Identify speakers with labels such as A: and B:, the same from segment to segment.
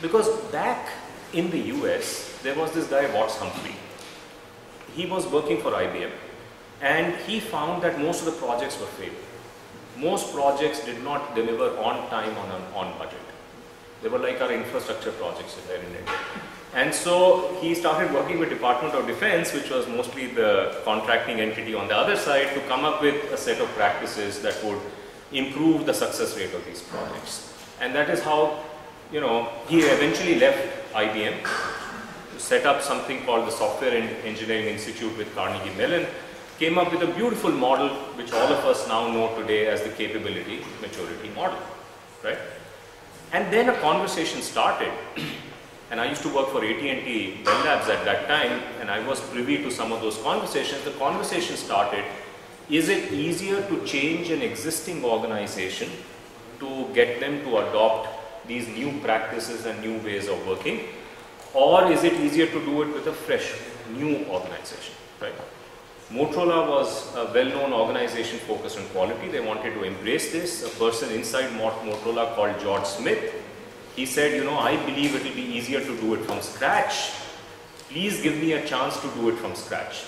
A: Because back in the US, there was this guy, Watts Humphrey. He was working for IBM, and he found that most of the projects were failed. Most projects did not deliver on time, on budget. They were like our infrastructure projects here in India. And so he started working with Department of Defense, which was mostly the contracting entity on the other side, to come up with a set of practices that would improve the success rate of these projects. And that is how, you know, he eventually left IBM to set up something called the Software Engineering Institute with Carnegie Mellon, came up with a beautiful model which all of us now know today as the capability maturity model, right? And then a conversation started. And I used to work for AT&T Bell Labs at that time, and I was privy to some of those conversations. The conversation started, is it easier to change an existing organization to get them to adopt these new practices and new ways of working, or is it easier to do it with a fresh, new organization, right? Motorola was a well-known organization focused on quality. They wanted to embrace this. A person inside Motorola called George Smith, he said, you know, I believe it will be easier to do it from scratch. Please give me a chance to do it from scratch.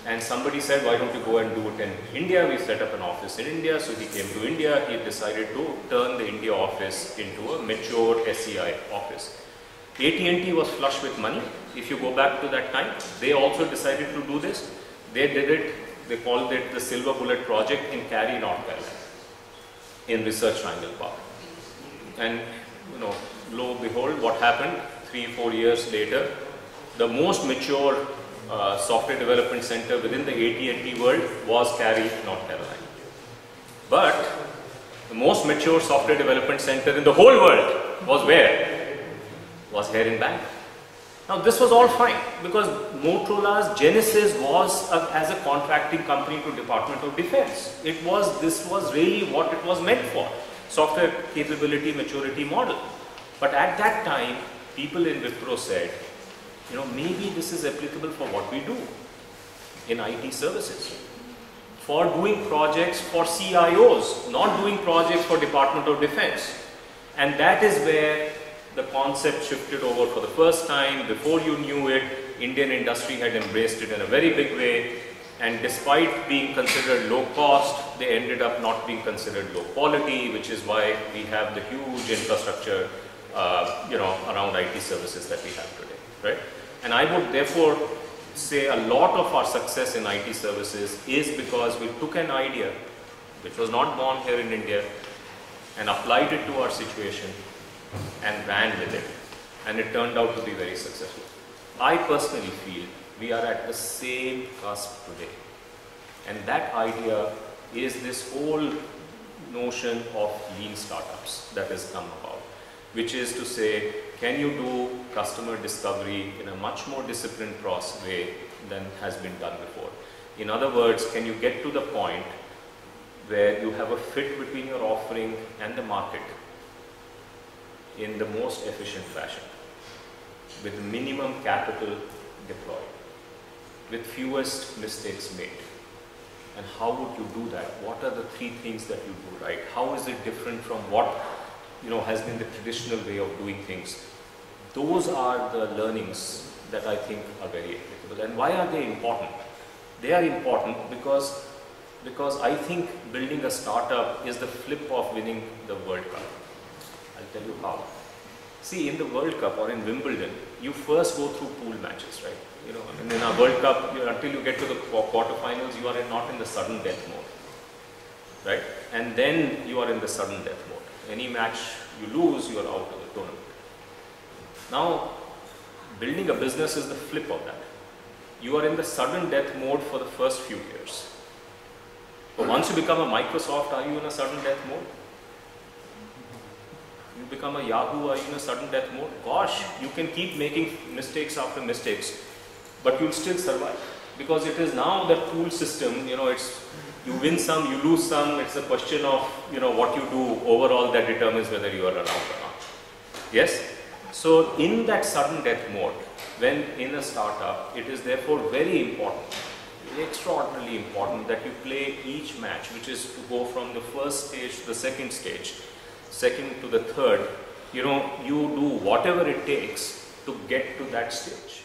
A: And somebody said, why don't you go and do it in India? We set up an office in India. So he came to India. He decided to turn the India office into a mature SCI office. AT&T was flush with money. If you go back to that time, they also decided to do this. They did it, they called it the Silver Bullet Project in Cary, North Carolina, in Research Triangle Park. And, you know, lo and behold, what happened 3-4 years later, the most mature software development center within the AT&T world was Cary, North Carolina. But the most mature software development center in the whole world was where? Was here in Bangalore. Now this was all fine because Motorola's genesis was as a contracting company to Department of Defense. This was really what it was meant for. Software capability maturity model. But at that time, people in Wipro said, you know, maybe this is applicable for what we do in IT services. For doing projects for CIOs, not doing projects for Department of Defense. And that is where the concept shifted over for the first time. Before you knew it, Indian industry had embraced it in a very big way. And despite being considered low cost, they ended up not being considered low quality, which is why we have the huge infrastructure, you know, around IT services that we have today, right? And I would therefore say a lot of our success in IT services is because we took an idea which was not born here in India and applied it to our situation and ran with it. And it turned out to be very successful. I personally feel we are at the same cusp today. And that idea is this whole notion of lean startups that has come about, which is to say, can you do customer discovery in a much more disciplined way than has been done before? In other words, can you get to the point where you have a fit between your offering and the market in the most efficient fashion, with minimum capital deployed, with fewest mistakes made? And how would you do that? What are the 3 things that you do right? How is it different from what, you know, has been the traditional way of doing things? Those are the learnings that I think are very applicable. And why are they important? They are important because I think building a startup is the flip of winning the World Cup. I'll tell you how. See, in the World Cup or in Wimbledon, you first go through pool matches, right? You know, and in a World Cup, until you get to the quarterfinals, you are not in the sudden death mode, right? And then you are in the sudden death mode. Any match you lose, you are out of the tournament. Now, building a business is the flip of that. You are in the sudden death mode for the first few years. But once you become a Microsoft, are you in a sudden death mode? You become a Yahoo, are you in a sudden death mode? Gosh, you can keep making mistakes after mistakes, but you'll still survive. Because it is now the pool system, you know, it's, you win some, you lose some, it's a question of, you know, what you do overall that determines whether you are around or not. Yes? So in that sudden death mode, when in a startup, it is therefore very important, extraordinarily important that you play each match, which is to go from the first stage to the second stage, second to the third, you do whatever it takes to get to that stage.